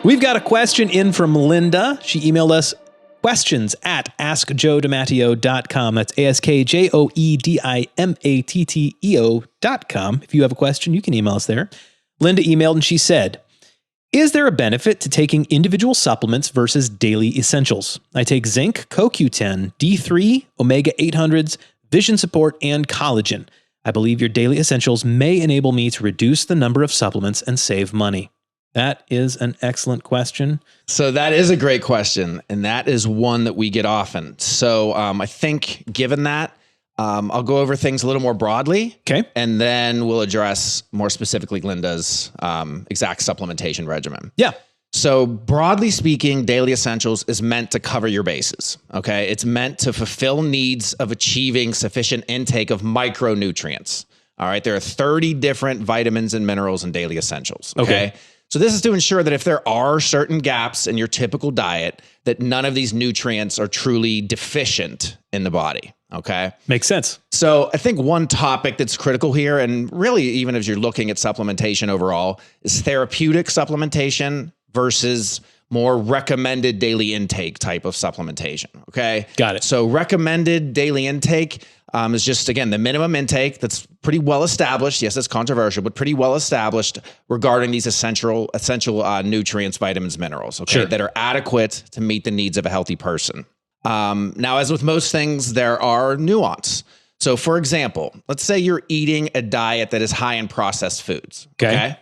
We've got a question in from Linda. She emailed us questions at askjoedimatteo.com. That's AskJoedimatteo.com. If you have a question, you can email us there. Linda emailed and she said, is there a benefit to taking individual supplements versus daily essentials? I take zinc, CoQ10, D3, omega 800s, vision support, and collagen. I believe your daily essentials may enable me to reduce the number of supplements and save money. That is an excellent question. So that is a great question, and that is one that we get often. So I think given that, I'll go over things a little more broadly. Okay. And then we'll address more specifically Linda's exact supplementation regimen. Yeah. So broadly speaking, daily essentials is meant to cover your bases. Okay. It's meant to fulfill needs of achieving sufficient intake of micronutrients. All right. There are 30 different vitamins and minerals in daily essentials. Okay. So this is to ensure that if there are certain gaps in your typical diet, that none of these nutrients are truly deficient in the body. Okay. Makes sense. So I think one topic that's critical here, and really even as you're looking at supplementation overall, is therapeutic supplementation versus more recommended daily intake type of supplementation. Okay. Got it. So recommended daily intake is just, again, the minimum intake that's pretty well established. Yes, it's controversial, but pretty well established regarding these essential nutrients, vitamins, minerals, okay, Sure. that are adequate to meet the needs of a healthy person. Now, as with most things, there are nuance. So for example, let's say you're eating a diet that is high in processed foods. Okay.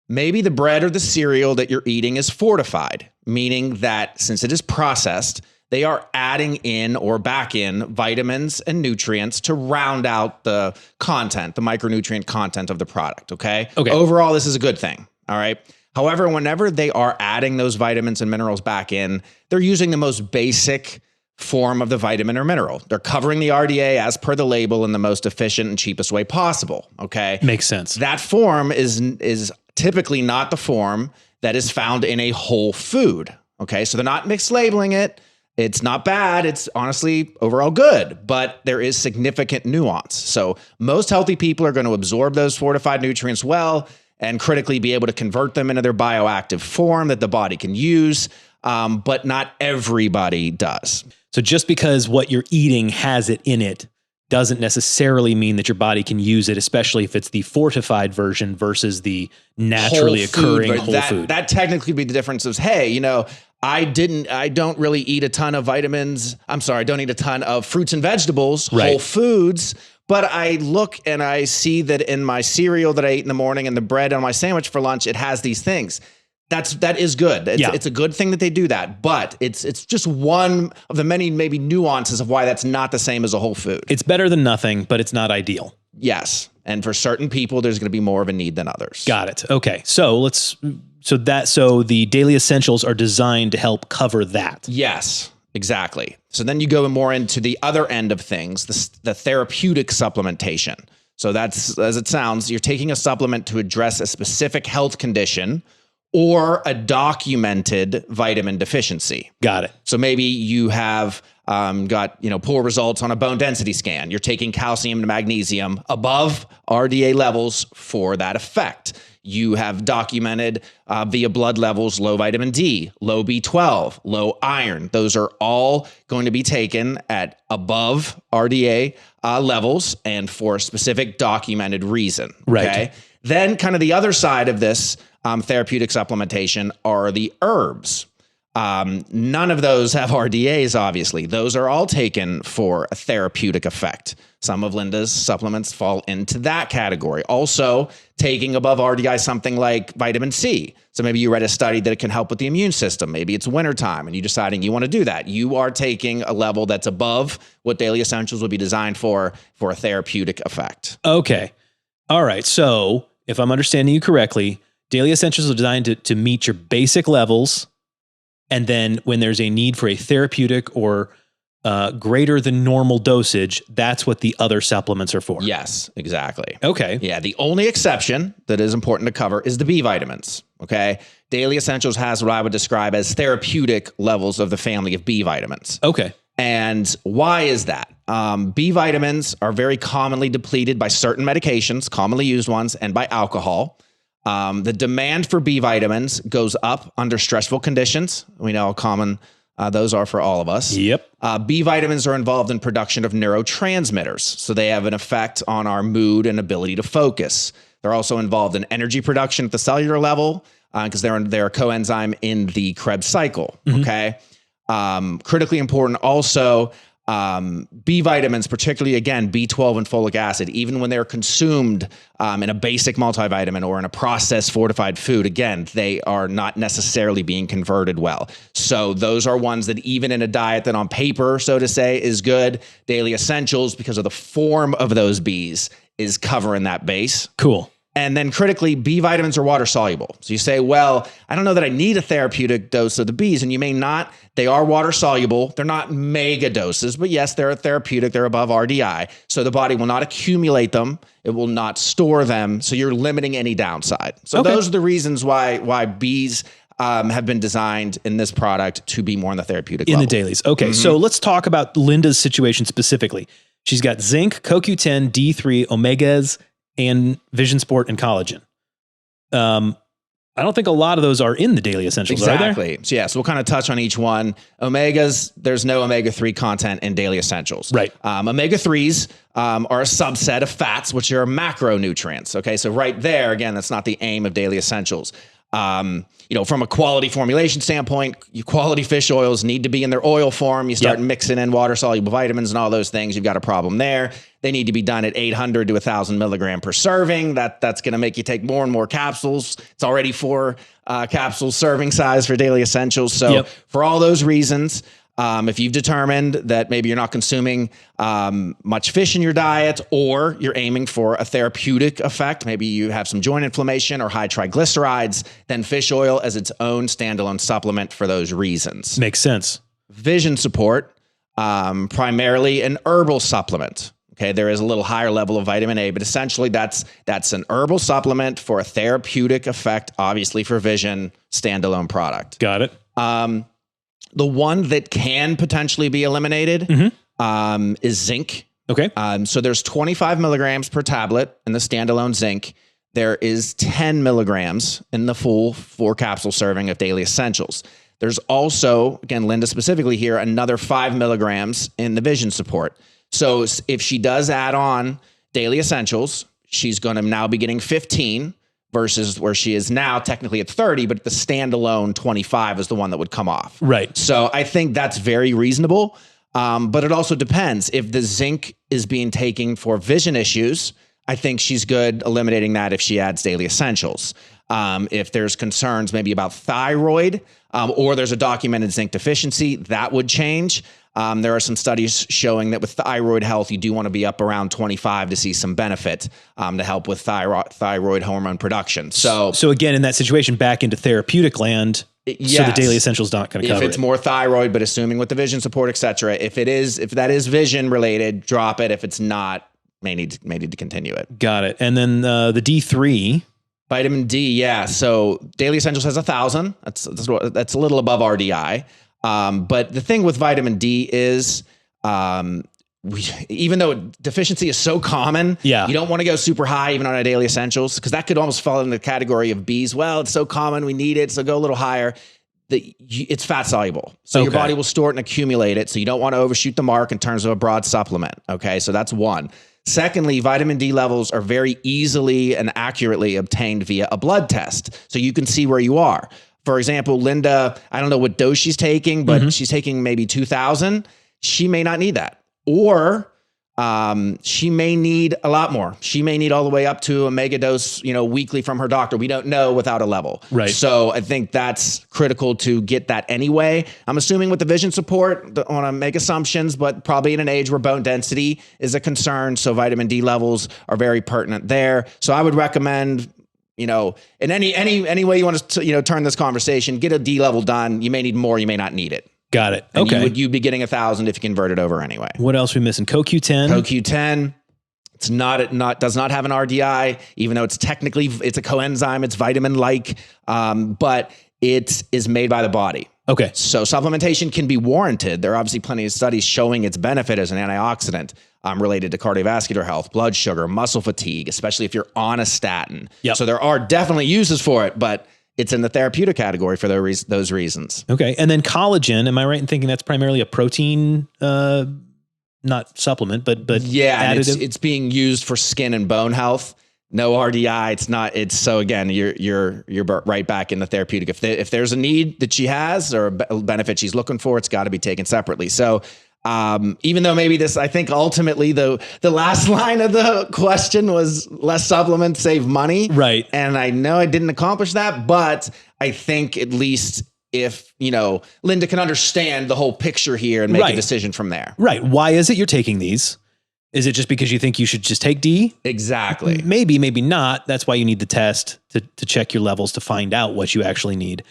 Maybe the bread or the cereal that you're eating is fortified, meaning that since it is processed, they are adding in or back in vitamins and nutrients to round out the content, the micronutrient content of the product. Okay. Overall, this is a good thing. All right. However, whenever they are adding those vitamins and minerals back in, they're using the most basic form of the vitamin or mineral. They're covering the RDA as per the label in the most efficient and cheapest way possible. Okay. Makes sense. That form is typically not the form that is found in a whole food. Okay. So they're not mixed labeling it. It's not bad. It's honestly overall good, but there is significant nuance. So most healthy people are going to absorb those fortified nutrients well and critically be able to convert them into their bioactive form that the body can use. But not everybody does. So just because what you're eating has it in it doesn't necessarily mean that your body can use it, especially if it's the fortified version versus the naturally occurring whole food. That technically would be the difference of, hey, you know, I don't really eat a ton of vitamins. I'm sorry, I don't eat a ton of fruits and vegetables, whole foods, but I look and I see that in my cereal that I eat in the morning and the bread on my sandwich for lunch, it has these things. That is good. It's a good thing that they do that, but it's just one of the many maybe nuances of why that's not the same as a whole food. It's better than nothing, but it's not ideal. Yes. And for certain people, there's going to be more of a need than others. Got it. Okay. So so the daily essentials are designed to help cover that. Yes, exactly. So then you go more into the other end of things, the therapeutic supplementation. So that's, as it sounds, you're taking a supplement to address a specific health condition or a documented vitamin deficiency. Got it. So maybe you have got poor results on a bone density scan. You're taking calcium and magnesium above RDA levels for that effect. You have documented via blood levels low vitamin D, low B12, low iron. Those are all going to be taken at above RDA levels and for a specific documented reason. Right. Okay? Then kind of the other side of this therapeutic supplementation are the herbs. None of those have RDAs, obviously. Those are all taken for a therapeutic effect. Some of Linda's supplements fall into that category. Also, taking above RDI something like vitamin C. So maybe you read a study that it can help with the immune system. Maybe it's wintertime and you're deciding you want to do that. You are taking a level that's above what Daily Essentials would be designed for a therapeutic effect. Okay. All right. So if I'm understanding you correctly, Daily Essentials are designed to meet your basic levels. And then when there's a need for a therapeutic or greater than normal dosage, that's what the other supplements are for. Yes, exactly. Okay. Yeah. The only exception that is important to cover is the B vitamins. Okay. Daily Essentials has what I would describe as therapeutic levels of the family of B vitamins. Okay. And why is that? B vitamins are very commonly depleted by certain medications, commonly used ones, and by alcohol. The demand for B vitamins goes up under stressful conditions. We know how common those are for all of us. Yep. B vitamins are involved in production of neurotransmitters, so they have an effect on our mood and ability to focus. They're also involved in energy production at the cellular level because they're a coenzyme in the Krebs cycle. Okay. Critically important also, B vitamins, particularly again, B12 and folic acid, even when they're consumed in a basic multivitamin or in a processed fortified food, again, they are not necessarily being converted well. So those are ones that even in a diet that on paper, so to say, is good, daily essentials, because of the form of those Bs, is covering that base. Cool. And then critically, B vitamins are water soluble. So you say, well, I don't know that I need a therapeutic dose of the Bs, and you may not. They are water soluble. They're not mega doses, but yes, they're a therapeutic. They're above RDI. So the body will not accumulate them. It will not store them. So you're limiting any downside. So those are the reasons why Bs have been designed in this product to be more in the therapeutic level. In the dailies. Okay, so let's talk about Linda's situation specifically. She's got zinc, CoQ10, D3, omegas, and Vision Sport and collagen. I don't think a lot of those are in the daily essentials, are there? Exactly. So yeah, so we'll kind of touch on each one. Omegas, there's no omega-3 content in daily essentials. Right. Omega-3s are a subset of fats, which are macronutrients. Okay, so right there, again, that's not the aim of daily essentials. From a quality formulation standpoint, your quality fish oils need to be in their oil form. You start mixing in water-soluble vitamins and all those things, you've got a problem there. They need to be done at 800 to 1,000 milligram per serving. That's going to make you take more and more capsules. It's already 4 capsule serving size for daily essentials. So for all those reasons, if you've determined that maybe you're not consuming much fish in your diet, or you're aiming for a therapeutic effect, maybe you have some joint inflammation or high triglycerides, then fish oil as its own standalone supplement for those reasons. Makes sense. Vision support, primarily an herbal supplement. Okay, there is a little higher level of vitamin A, but essentially that's an herbal supplement for a therapeutic effect, obviously for vision, standalone product. Got it. The one that can potentially be eliminated is zinc. Okay. So there's 25 milligrams per tablet in the standalone zinc. There is 10 milligrams in the full 4 capsule serving of daily essentials. There's also, again, Linda specifically here, another 5 milligrams in the vision support. So if she does add on daily essentials, she's going to now be getting 15 versus where she is now technically at 30, but the standalone 25 is the one that would come off. Right. So I think that's very reasonable. But it also depends. If the zinc is being taken for vision issues, I think she's good eliminating that if she adds daily essentials. If there's concerns maybe about thyroid, or there's a documented zinc deficiency, that would change. There are some studies showing that with thyroid health, you do want to be up around 25 to see some benefit to help with thyroid hormone production. So again, in that situation, back into therapeutic land. Yes. So the daily essentials not going to cover it. If it's more thyroid, but assuming with the vision support, et cetera, if that is vision related, drop it. If it's not, may need to continue it. Got it. And then the D3. Vitamin D, yeah. So daily essentials has 1,000. That's a little above RDI. But the thing with vitamin D is, even though deficiency is so common, you don't want to go super high even on a daily essentials, because that could almost fall in the category of Bs. Well, it's so common, we need it, so go a little higher. It's fat soluble, so your body will store it and accumulate it. So you don't want to overshoot the mark in terms of a broad supplement. Okay, so that's one. Secondly, vitamin D levels are very easily and accurately obtained via a blood test, so you can see where you are. For example, Linda, I don't know what dose she's taking, but she's taking maybe 2,000. She may not need that. Or she may need a lot more. She may need all the way up to a mega dose, weekly from her doctor. We don't know without a level. Right. So I think that's critical to get that anyway. I'm assuming with the vision support, I want to make assumptions, but probably in an age where bone density is a concern. So vitamin D levels are very pertinent there. So I would recommend, in any way you want to, turn this conversation, get a D level done. You may need more. You may not need it. Got it. And okay. You'd be getting 1,000 if you convert it over anyway. What else are we missing? CoQ10. CoQ10. It's does not have an RDI, even though it's a coenzyme. It's vitamin-like, but it is made by the body. Okay. So supplementation can be warranted. There are obviously plenty of studies showing its benefit as an antioxidant related to cardiovascular health, blood sugar, muscle fatigue, especially if you're on a statin. Yep. So there are definitely uses for it, but it's in the therapeutic category for those reasons. Okay. And then collagen, am I right in thinking that's primarily a protein, not supplement, but yeah, additive? it's being used for skin and bone health. No RDI. It's not. It's so again, you're right back in the therapeutic. If there's a need that she has or a benefit she's looking for, it's got to be taken separately. So even though maybe this, I think ultimately the last line of the question was less supplements, save money. Right. And I know I didn't accomplish that, but I think at least if, Linda can understand the whole picture here and make a decision from there. Right. Why is it you're taking these? Is it just because you think you should just take D? Exactly. Maybe, maybe not. That's why you need the test to check your levels to find out what you actually need.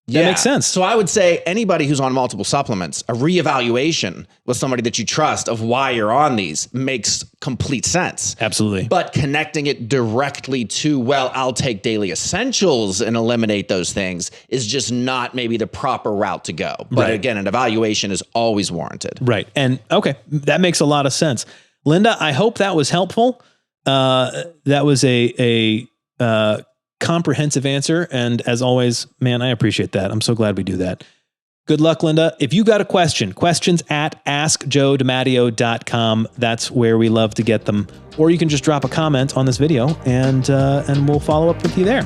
That makes sense. So I would say anybody who's on multiple supplements, a reevaluation with somebody that you trust of why you're on these makes complete sense. Absolutely. But connecting it directly to, well, I'll take daily essentials and eliminate those things is just not maybe the proper route to go. But again, an evaluation is always warranted. Right. And okay, that makes a lot of sense. Linda, I hope that was helpful. That was a comprehensive answer. And as always, man, I appreciate that. I'm so glad we do that. Good luck, Linda. If you got a question, questions at askjoedimatteo.com. That's where we love to get them. Or you can just drop a comment on this video and we'll follow up with you there.